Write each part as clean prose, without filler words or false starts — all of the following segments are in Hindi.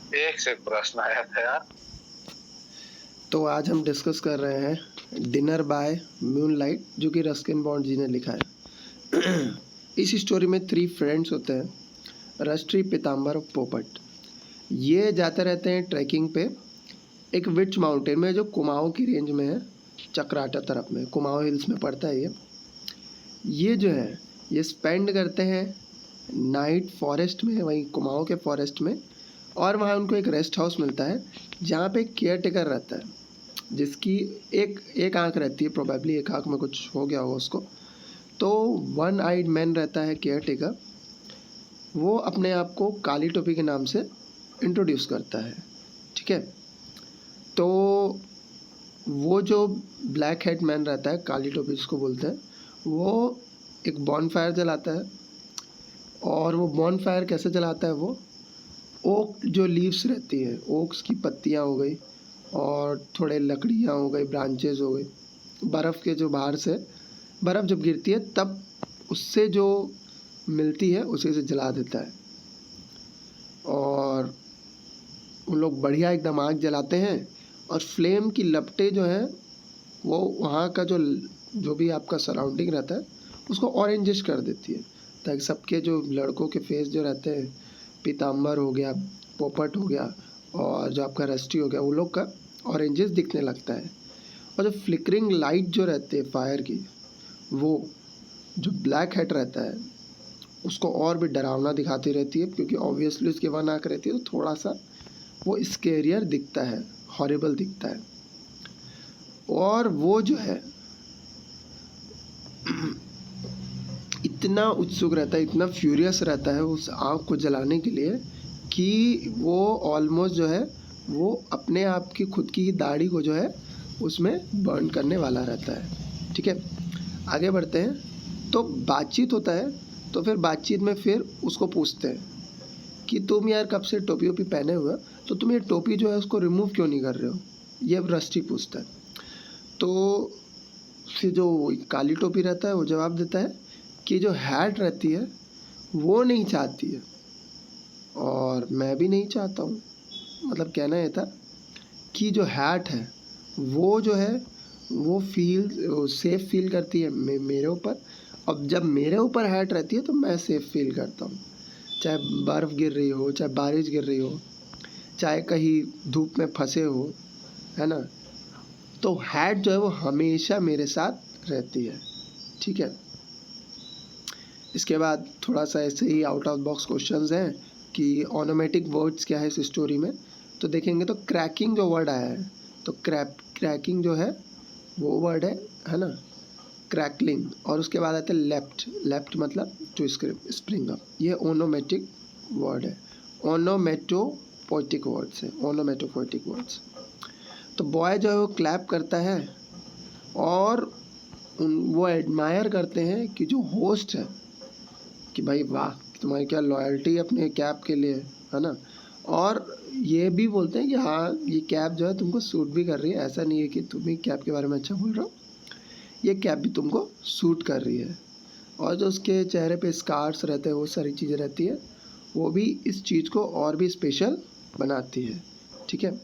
एक से एक प्रश्न आया था यार। तो आज हम डिस्कस कर रहे हैं डिनर बाय मूनलाइट, जो कि रस्किन बॉन्ड जी ने लिखा है। इस स्टोरी में 3 फ्रेंड्स होते हैं, रस्टी, पीताम्बर और पोपट। ये जाते रहते हैं ट्रैकिंग पे एक विच माउंटेन में, जो कुमाऊं की रेंज में है, चक्राटा तरफ में, कुमाऊं हिल्स में पड़ता है ये जो है ये स्पेंड करते हैं नाइट फॉरेस्ट में, वहीं कुमाऊं के फॉरेस्ट में। और वहाँ उनको एक रेस्ट हाउस मिलता है जहाँ पे एक केयर टेकर रहता है, जिसकी एक एक आंख रहती है, प्रोबेबली एक आंख में कुछ हो गया होगा उसको। तो वन आइड मैन रहता है केयर टेकर। वो अपने आप को काली टोपी के नाम से इंट्रोड्यूस करता है, ठीक है। तो वो जो ब्लैक हेड मैन रहता है, काली टोपी जिसको बोलते हैं, वो एक बॉनफायर जलाता है। और वो बॉनफायर कैसे जलाता है? वो ओक जो लीव्स रहती है, ओक्स की पत्तियाँ हो गई और थोड़े लकड़ियाँ हो गई, ब्रांचेज हो गई, बर्फ़ के जो बाहर से बर्फ़ जब गिरती है तब उससे जो मिलती है उसी से जला देता है। और उन लोग बढ़िया एकदम आग जलाते हैं और फ्लेम की लपटें जो हैं वो वहाँ का जो भी आपका सराउंडिंग रहता है उसको ऑरेंजिश कर देती है, ताकि सबके जो लड़कों के फेस जो रहते हैं, पीताम्बर हो गया, पोपट हो गया और जो आपका रस्टी हो गया, वो लोग का ऑरेंजेस दिखने लगता है। और जो फ्लिकरिंग लाइट जो रहती है फायर की, वो जो ब्लैक हेड रहता है उसको और भी डरावना दिखाती रहती है, क्योंकि ऑब्वियसली उसकी वन आँख रहती है तो थोड़ा सा वो स्केरियर दिखता है, हॉरिबल दिखता है। और वो जो है इतना उत्सुक रहता है, इतना फ्यूरियस रहता है उस आग को जलाने के लिए, कि वो ऑलमोस्ट जो है वो अपने आप की खुद की ही दाढ़ी को जो है उसमें बर्न करने वाला रहता है, ठीक है। आगे बढ़ते हैं तो बातचीत होता है। तो फिर बातचीत में फिर उसको पूछते हैं कि तुम यार कब से टोपी वोपी पहने हुए हो, तो तुम ये टोपी जो है उसको रिमूव क्यों नहीं कर रहे हो? ये रस्टी पूछता है। तो फिर जो काली टोपी रहता है वो जवाब देता है कि जो हैट रहती है वो नहीं चाहती है, और मैं भी नहीं चाहता हूँ। मतलब कहना ये था कि जो हैट है वो जो है वो सेफ फील करती है मेरे ऊपर। अब जब मेरे ऊपर हैट रहती है तो मैं सेफ फील करता हूँ, चाहे बर्फ़ गिर रही हो, चाहे बारिश गिर रही हो, चाहे कहीं धूप में फंसे हो, है ना। तो हैट जो है वो हमेशा मेरे साथ रहती है, ठीक है। इसके बाद थोड़ा सा ऐसे ही आउट ऑफ बॉक्स क्वेश्चंस हैं कि ऑनोमेटिक वर्ड्स क्या है इस स्टोरी में। तो देखेंगे तो क्रैकिंग जो वर्ड आया है, तो क्रैकिंग जो है वो वर्ड है ना, क्रैकलिंग। और उसके बाद आता है लेफ्ट। लेफ्ट मतलब टू स्प्रिंग अप, ये ओनोमेटिक वर्ड है। ओनोमेटोपोइटिक वर्ड्स है, ओनोमेटोपोइटिक वर्ड्स। तो बॉय जो है वो क्लैप करता है और वो एडमायर करते हैं कि जो होस्ट है, कि भाई वाह, तुम्हारी क्या लॉयल्टी अपने कैब के लिए, है ना। और ये भी बोलते हैं कि हाँ, ये कैब जो है तुमको सूट भी कर रही है, ऐसा नहीं है कि तुम ही कैब के बारे में अच्छा बोल रहे हो, ये कैब भी तुमको सूट कर रही है। और जो उसके चेहरे पे स्कार्स रहते हैं, वो सारी चीज़ें रहती है, वो भी इस चीज़ को और भी स्पेशल बनाती है, ठीक है।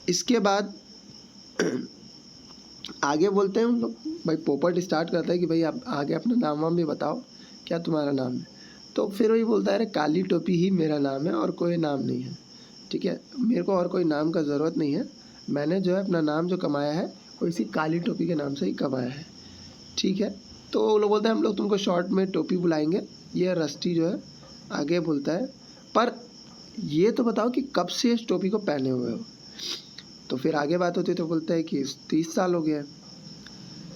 इसके बाद आगे बोलते हैं उन लोग, भाई पोपट स्टार्ट करता है कि भाई आप आगे अपना नाम वाम भी बताओ, क्या तुम्हारा नाम है? तो फिर वही बोलता है, अरे काली टोपी ही मेरा नाम है और कोई नाम नहीं है, ठीक है। मेरे को और कोई नाम का ज़रूरत नहीं है, मैंने जो है अपना नाम जो कमाया है वो इसी काली टोपी के नाम से ही कमाया है, ठीक है। तो वो लोग बोलते हैं हम लोग तुमको शॉर्ट में टोपी बुलाएंगे। ये रस्टी जो है आगे बोलता है, पर ये तो बताओ कि कब से इस टोपी को पहने हुए हो? तो फिर आगे बात होती है तो बोलता है कि 30 साल हो गया।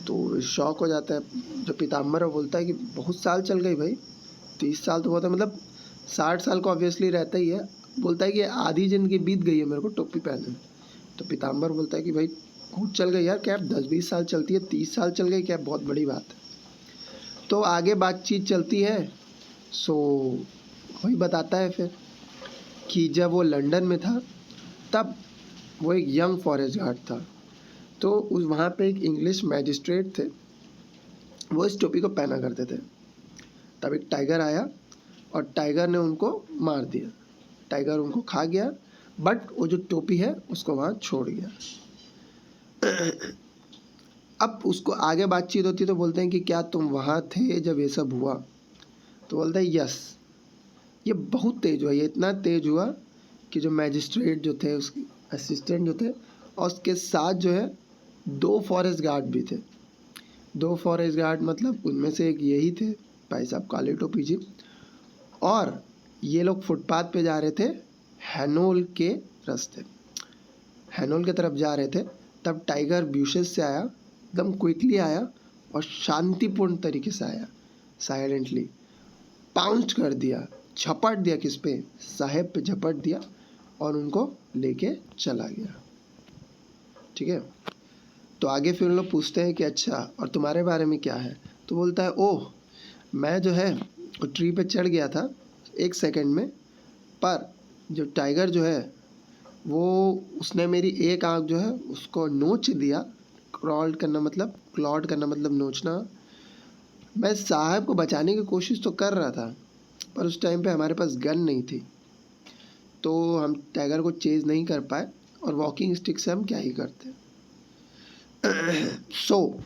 तो शॉक हो जाता है जो पीताम्बर है, बोलता है कि बहुत साल चल गई भाई, 30 साल तो बहुत है, मतलब 60 साल को ऑब्वियसली रहता ही है। बोलता है कि आधी ज़िंदगी बीत गई है मेरे को टोपी पहने में। तो पीताम्बर बोलता है कि भाई बहुत चल गई यार, कैब 10-20 साल चलती है, 30 साल चल गई कैब, बहुत बड़ी बात है। तो आगे बातचीत चलती है। सो वही बताता है फिर कि जब वो लंदन में था तब वो एक यंग फॉरेस्ट गार्ड था। तो उस वहाँ पे एक इंग्लिश मैजिस्ट्रेट थे, वो इस टोपी को पहना करते थे। तब एक टाइगर आया और टाइगर ने उनको मार दिया, टाइगर उनको खा गया। बट वो जो टोपी है उसको वहाँ छोड़ गया। अब उसको आगे बातचीत होती तो बोलते हैं कि क्या तुम वहाँ थे जब ये सब हुआ? तो बोलता है यस। ये बहुत तेज हुआ, ये इतना तेज हुआ कि जो मैजिस्ट्रेट जो थे, उसके असिस्टेंट जो थे, और उसके साथ जो है 2 फॉरेस्ट गार्ड भी थे। 2 फॉरेस्ट गार्ड मतलब उनमें से एक यही थे, भाई साहब काली टोपी जी। और ये लोग फुटपाथ पे जा रहे थे हैनोल के रास्ते, हैनोल की तरफ जा रहे थे। तब टाइगर ब्यूशेस से आया, एकदम क्विकली आया और शांतिपूर्ण तरीके से आया, साइलेंटली पाउंच कर दिया, झपट दिया, किस पे? साहेब पे झपट दिया और उनको लेके चला गया। ठीक है। तो आगे फिर उन लोग पूछते हैं कि अच्छा और तुम्हारे बारे में क्या है? तो बोलता है ओह, मैं जो है वो ट्री पे चढ़ गया था 1 सेकंड में, पर जो टाइगर जो है वो उसने मेरी एक आँख जो है उसको नोच दिया। क्लॉड करना मतलब नोचना। मैं साहब को बचाने की कोशिश तो कर रहा था, पर उस टाइम पे हमारे पास गन नहीं थी, तो हम टाइगर को चेज़ नहीं कर पाए, और वॉकिंग स्टिक से हम क्या ही करते। सो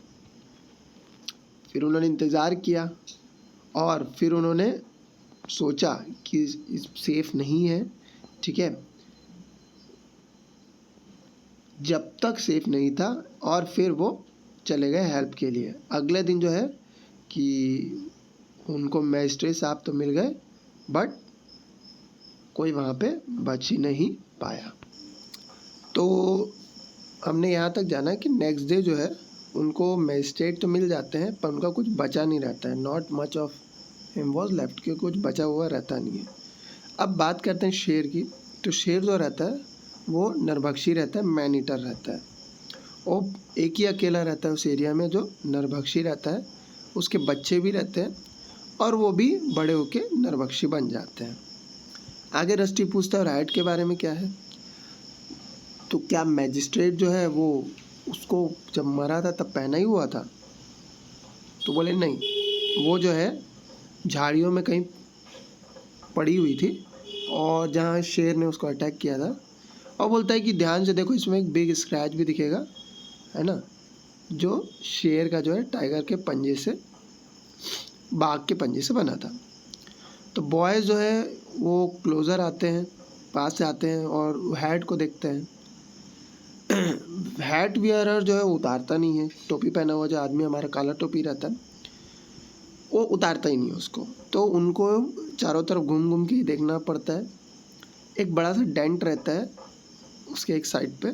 फिर उन्होंने इंतज़ार किया और फिर उन्होंने सोचा कि सेफ नहीं है। ठीक है, जब तक सेफ नहीं था, और फिर वो चले गए हेल्प के लिए। अगले दिन जो है कि उनको मैजिस्ट्रेट साहब तो मिल गए, बट कोई वहाँ पे बच ही नहीं पाया। तो हमने यहाँ तक जाना कि नेक्स्ट डे जो है उनको मैजिस्ट्रेट तो मिल जाते हैं, पर उनका कुछ बचा नहीं रहता है। Not much of him was left, के कुछ बचा हुआ रहता नहीं है। अब बात करते हैं शेर की। तो शेर जो रहता है वो नरभक्षी रहता है, मैन ईटर रहता है। वो एक ही अकेला रहता है उस एरिया में जो नरभक्षी रहता है। उसके बच्चे भी रहते हैं और वो भी बड़े होके नरभक्षी बन जाते हैं। आगे रस्टी पूछता है राइट के बारे में क्या है? तो क्या मैजिस्ट्रेट जो है वो उसको जब मरा था तब पहना ही हुआ था? तो बोले नहीं, वो जो है झाड़ियों में कहीं पड़ी हुई थी और जहाँ शेर ने उसको अटैक किया था। और बोलता है कि ध्यान से देखो, इसमें एक बिग स्क्रैच भी दिखेगा, है ना, जो शेर का जो है टाइगर के पंजे से, बाघ के पंजे से बना था। तो बॉयज़ जो है वो क्लोज़र आते हैं, पास से आते हैं और हैट को देखते हैं। हैट वियरर जो है वो उतारता नहीं है, टोपी पहना हुआ जो आदमी हमारा काला टोपी रहता है वो उतारता ही नहीं है उसको। तो उनको चारों तरफ घूम घूम के ही देखना पड़ता है। एक बड़ा सा डेंट रहता है उसके एक साइड पे,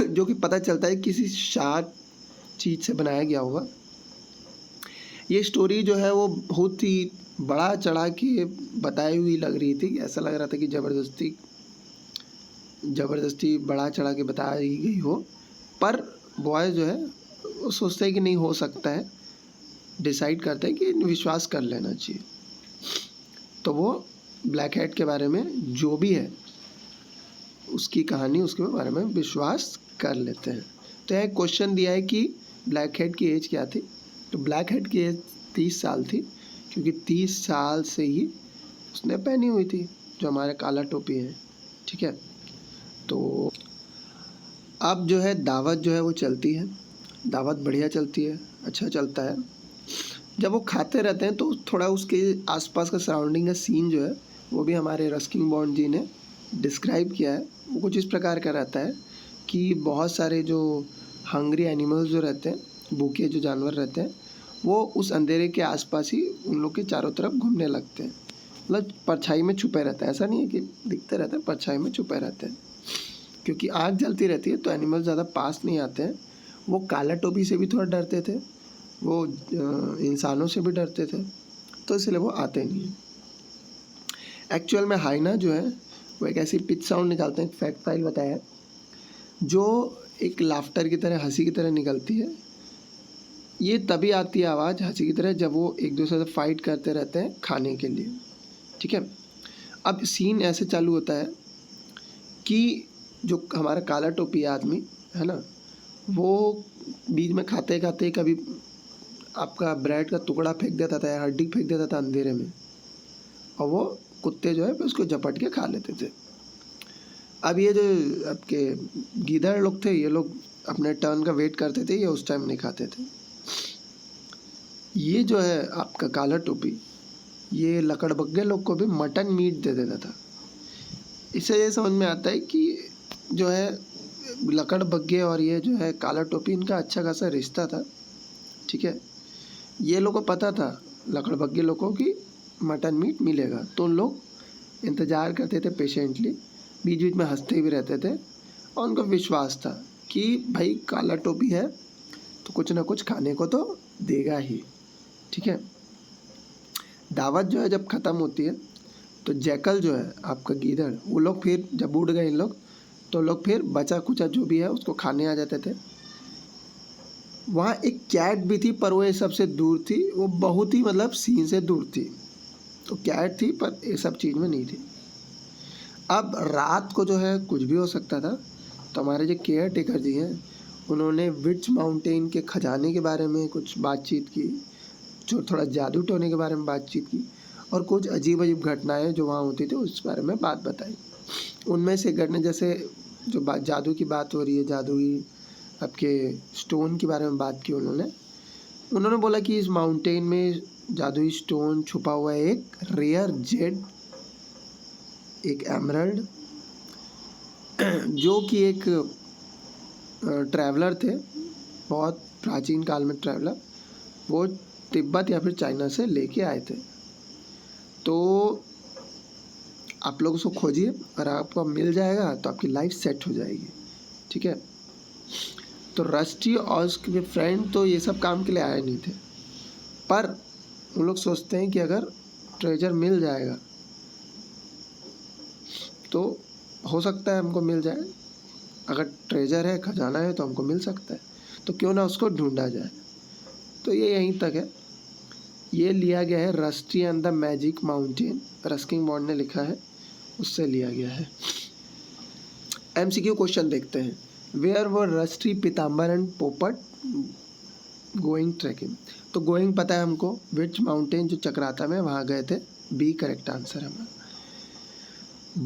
जो कि पता चलता है किसी शार्प चीज़ से बनाया गया होगा। ये स्टोरी जो है वो बहुत ही बड़ा चढ़ा के बताई हुई लग रही थी, ऐसा लग रहा था कि ज़बरदस्ती बड़ा चढ़ा के बताई गई हो। पर बॉयज़ जो है वो सोचते हैं कि नहीं हो सकता है, डिसाइड करते हैं कि विश्वास कर लेना चाहिए। तो वो ब्लैक हेड के बारे में जो भी है उसकी कहानी, उसके बारे में विश्वास कर लेते हैं। तो यह क्वेश्चन दिया है कि ब्लैक हेड की एज क्या थी? तो ब्लैक हेड की एज 30 साल थी, क्योंकि 30 साल से ही उसने पहनी हुई थी जो हमारे काला टोपी है। ठीक है, तो अब जो है दावत जो है वो चलती है, दावत बढ़िया चलती है, अच्छा चलता है। जब वो खाते रहते हैं तो थोड़ा उसके आसपास का सराउंडिंग का सीन जो है वो भी हमारे रस्किन बॉन्ड जी ने डिस्क्राइब किया है। वो कुछ इस प्रकार का रहता है कि बहुत सारे जो हंग्री एनिमल्स जो रहते हैं, भूखे जो जानवर रहते हैं, वो उस अंधेरे के आसपास ही उन लोग के चारों तरफ घूमने लगते हैं। मतलब परछाई में छुपे रहते हैं, ऐसा नहीं है कि दिखते रहते हैं, परछाई में छुपे रहते हैं। क्योंकि आग जलती रहती है तो एनिमल ज़्यादा पास नहीं आते हैं। वो काला टोपी से भी थोड़ा डरते थे, वो इंसानों से भी डरते थे, तो इसलिए वो आते नहीं हैं। एक्चुअल में हाइना जो है वो एक ऐसी पिच साउंड निकालते हैं, फैक्ट फाइल बताया है, जो एक लाफ्टर की तरह, हंसी की तरह निकलती है। ये तभी आती है आवाज़ हंसी की तरह जब वो एक दूसरे से फाइट करते रहते हैं खाने के लिए। ठीक है, अब सीन ऐसे चालू होता है कि जो हमारा काला टोपी आदमी है ना, वो बीच में खाते खाते कभी आपका ब्रेड का टुकड़ा फेंक देता था या हड्डी फेंक देता था अंधेरे में, और वो कुत्ते जो है फिर उसको झपट के खा लेते थे। अब ये जो आपके गीदड़ लोग थे, ये लोग अपने टर्न का वेट करते थे, ये उस टाइम नहीं खाते थे। ये जो है आपका काला टोपी, ये लकड़बग्गे लोग को भी मटन मीट दे देता था। इससे ये समझ में आता है कि जो है लकड़बग्गे और ये जो है काला टोपी, इनका अच्छा खासा रिश्ता था। ठीक है, ये लोग को पता था लकड़बग्गे लोगों की मटन मीट मिलेगा, तो लोग इंतज़ार करते थे पेशेंटली, बीच बीच में हंसते भी रहते थे, और उनको विश्वास था कि भाई काला टोपी है तो कुछ ना कुछ खाने को तो देगा ही। ठीक है, दावत जो है जब ख़त्म होती है तो जैकल जो है आपका गीदड़, वो लोग फिर जब उड़ गए इन लोग, तो लोग फिर बचा कुचा जो भी है उसको खाने आ जाते थे। वहाँ एक कैट भी थी, पर वो ये सबसे दूर थी, वो बहुत ही मतलब सीन से दूर थी। तो कैट थी पर ये सब चीज़ में नहीं थी। अब रात को जो है कुछ भी हो सकता था, तो हमारे जो केयर टेकर जी हैं, उन्होंने विच माउंटेन के खजाने के बारे में कुछ बातचीत की, जो थोड़ा जादू टोने के बारे में बातचीत की, और कुछ अजीब अजीब घटनाएं जो वहाँ होती थी उस बारे में बात बताई। उनमें से घटना, जैसे जो बात जादू की बात हो रही है, जादुई आपके स्टोन के बारे में बात की उन्होंने बोला कि इस माउंटेन में जादुई स्टोन छुपा हुआ है, एक रेयर जेड, एक एमरल्ड, जो कि एक ट्रैवलर थे, बहुत प्राचीन काल में ट्रैवलर, वो तिब्बत या फिर चाइना से लेके आए थे। तो आप लोग उसको खोजिए, और आपको मिल जाएगा तो आपकी लाइफ सेट हो जाएगी। ठीक है, तो रस्टी और उसके फ्रेंड तो ये सब काम के लिए आए नहीं थे, पर उन लोग सोचते हैं कि अगर ट्रेजर मिल जाएगा तो हो सकता है हमको मिल जाए, अगर ट्रेजर है, खजाना है, तो हमको मिल सकता है, तो क्यों ना उसको ढूंढा जाए। तो ये यहीं तक है। ये लिया गया है rusty and the magic mountain, Ruskin bond ने लिखा है, उससे लिया गया है। MCQ क्वेश्चन देखते हैं। Where were Rusty, Pitambar and Popat going trekking? तो गोइंग पता है हमको, विच माउंटेन जो चक्राता में, वहाँ गए थे, बी करेक्ट आंसर है हमारा।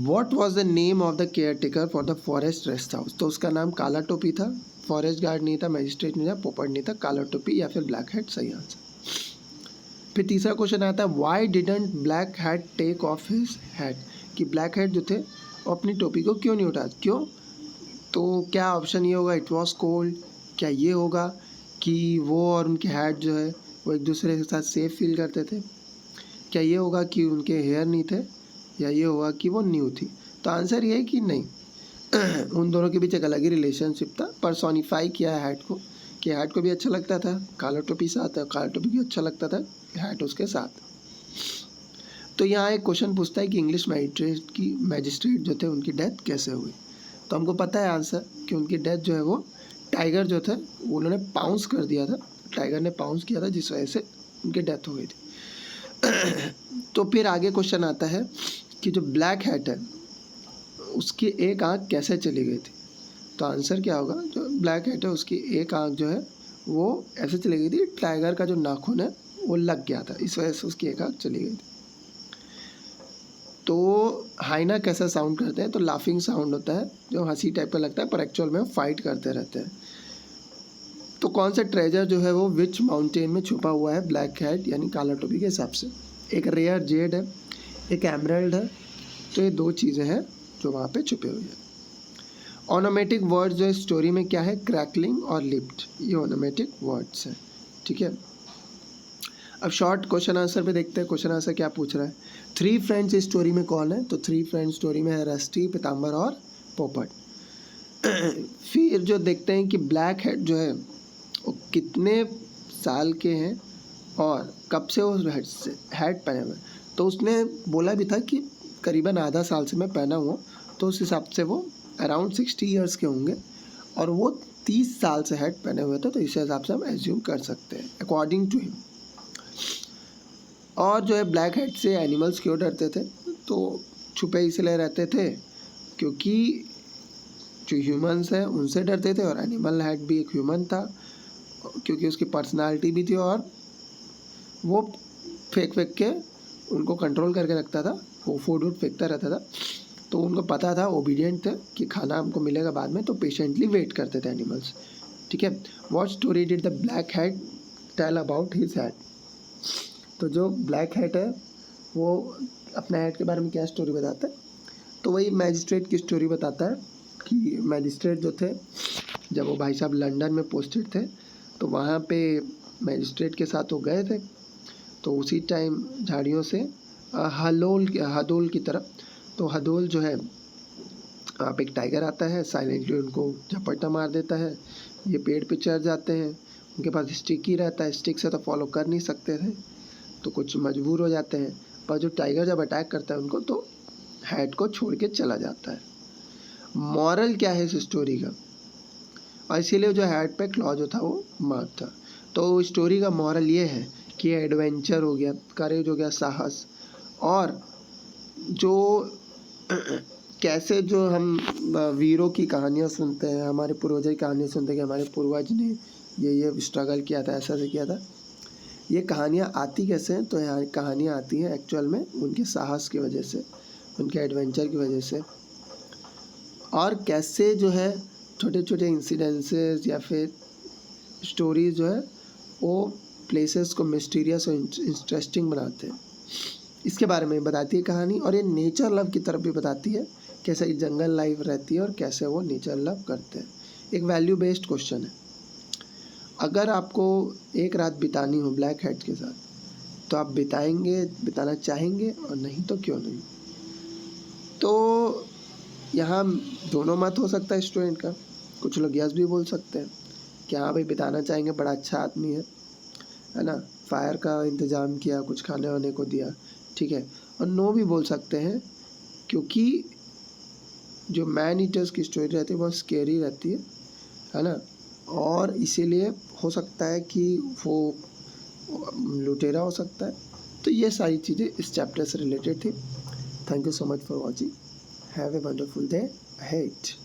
What was the name of the care taker for the forest rest house? तो उसका नाम काला टोपी था, फॉरेस्ट गार्ड नहीं था, मजिस्ट्रेट नहीं था, पोपट नहीं था, काला टोपी या फिर ब्लैक हेड सही आंसर। फिर तीसरा क्वेश्चन आता है, why didn't black hat take off his hat? कि ब्लैक हेड जो थे वो अपनी टोपी को क्यों नहीं उठा, क्यों? तो क्या ऑप्शन ये होगा, इट वॉज कोल्ड, क्या ये होगा कि वो और उनके हैट जो है वो एक दूसरे के साथ सेफ फील करते थे, क्या ये होगा कि उनके हेयर नहीं थे, या ये होगा कि वो न्यू थी? तो आंसर ये है कि नहीं उन दोनों के बीच एक अलग ही रिलेशनशिप था, पर्सोनिफाई किया है हैट को, कि हैट को भी अच्छा लगता था काला टोपी साथ है, काला टोपी भी अच्छा लगता था हैट उसके साथ। तो यहाँ एक क्वेश्चन पूछता है कि इंग्लिश मैजिस्ट्रेट जो थे उनकी डेथ कैसे हुई? तो हमको पता है आंसर कि उनकी डेथ जो है वो टाइगर जो थे उन्होंने पाउंस कर दिया था, टाइगर ने पाउंस किया था, जिस वजह से उनकी डेथ हो गई थी। तो फिर आगे क्वेश्चन आता है कि जो ब्लैक हैट है उसकी एक आँख कैसे चली गई थी? तो आंसर क्या होगा, जो ब्लैक हैट है उसकी एक आँख जो है वो ऐसे चली गई थी, टाइगर का जो नाखून है वो लग गया था, इस वजह से उसकी एक आँख चली गई थी। तो हाइना कैसा साउंड करते हैं? तो लाफिंग साउंड होता है, जो हंसी टाइप का लगता है, पर एक्चुअल में फाइट करते रहते हैं। तो कौन सा ट्रेजर जो है वो विच माउंटेन में छुपा हुआ है ब्लैक हैट यानी काला टोपी के हिसाब से? एक रेयर जेड है, एक एमरल्ड है, तो ये दो चीज़ें हैं जो वहाँ पे छुपे हुए हैं। ऑनोमेटिक वर्ड्स जो इस स्टोरी में क्या है, क्रैकलिंग और लिफ्ट, ये ऑनोमेटिक वर्ड्स हैं। ठीक है, अब शॉर्ट क्वेश्चन आंसर पे देखते हैं क्वेश्चन आंसर क्या पूछ रहा है। 3 फ्रेंड्स इस स्टोरी में कौन है? तो 3 फ्रेंड्स स्टोरी में है रस्टी, पीताम्बर और पोपट। फिर जो देखते हैं कि ब्लैक हेड जो है वो कितने साल के हैं और कब से वो हैट पहने हुए। तो उसने बोला भी था कि करीबन आधा साल से मैं पहना हुआ, तो उस हिसाब से वो अराउंड 60 ईयर्स के होंगे, और वो 30 साल से हैट पहने हुए थे, तो इस हिसाब से हम एज्यूम कर सकते हैं अकॉर्डिंग टू हिम। और जो है ब्लैक हेड से एनिमल्स क्यों डरते थे? तो छुपे इसलिए रहते थे क्योंकि जो ह्यूमंस हैं उनसे डरते थे, और एनिमल हेड भी एक ह्यूमन था क्योंकि उसकी पर्सनालिटी भी थी, और वो फेंक के उनको कंट्रोल करके रखता था, वो फूड वूड फेंकता रहता था, तो उनको पता था, ओबीडियंट थे कि खाना हमको मिलेगा बाद में, तो पेशेंटली वेट करते थे एनिमल्स। ठीक है। What story did the black hat tell about his hat? तो जो ब्लैक हैट है वो अपना हैट के बारे में क्या स्टोरी बताता है? तो वही मैजिस्ट्रेट की स्टोरी बताता है कि मैजिस्ट्रेट जो थे, जब वो भाई साहब लंदन में पोस्टेड थे, तो वहाँ पे मैजिस्ट्रेट के साथ वो गए थे, तो उसी टाइम झाड़ियों से हदोल की तरफ, तो हदोल जो है आप एक टाइगर आता है, साइलेंटली उनको झपट्टा मार देता है, ये पेड़ पे चढ़ जाते हैं, उनके पास स्टिक ही रहता है, स्टिक से तो फॉलो कर नहीं सकते थे, तो कुछ मजबूर हो जाते हैं, पर जो टाइगर जब अटैक करता है उनको, तो हैट को छोड़ के चला जाता है। मॉरल क्या है इस स्टोरी का? और इसीलिए जो हैट पे क्लॉ जो था वो मार्क था। तो स्टोरी का मॉरल ये है कि एडवेंचर हो गया, करेज हो गया, साहस, और जो कैसे जो हम वीरों की कहानियाँ सुनते हैं, हमारे पूर्वजों की कहानियाँ सुनते हैं कि हमारे पूर्वज ने ये स्ट्रगल किया था, ऐसा से किया था, ये कहानियाँ आती कैसे हैं? तो यहाँ कहानियाँ आती हैं एक्चुअल में उनके साहस की वजह से, उनके एडवेंचर की वजह से, और कैसे जो है छोटे छोटे इंसिडेंसेस या फिर स्टोरीज जो है वो प्लेसेस को मिस्टीरियस और इंटरेस्टिंग बनाते हैं, इसके बारे में बताती है कहानी। और ये नेचर लव की तरफ भी बताती है, कैसे एक जंगल लाइफ रहती है और कैसे वो नेचर लव करते हैं। एक वैल्यू बेस्ड क्वेश्चन है, अगर आपको एक रात बितानी हो ब्लैक हैट के साथ, तो आप बिताना चाहेंगे, और नहीं तो क्यों नहीं? तो यहाँ दोनों मत हो सकता है स्टूडेंट का, कुछ लोग यस भी बोल सकते हैं कि हाँ भाई बिताना चाहेंगे, बड़ा अच्छा आदमी है ना, फायर का इंतज़ाम किया, कुछ खाने वाने को दिया, ठीक है। और नो भी बोल सकते हैं, क्योंकि जो मैन ईटर्स की स्टोरी रहती है बहुत स्केरी रहती है ना, और इसीलिए हो सकता है कि वो लुटेरा हो सकता है। तो ये सारी चीज़ें इस चैप्टर से रिलेटेड थी। Thank you so much for watching, have a wonderful day ahead.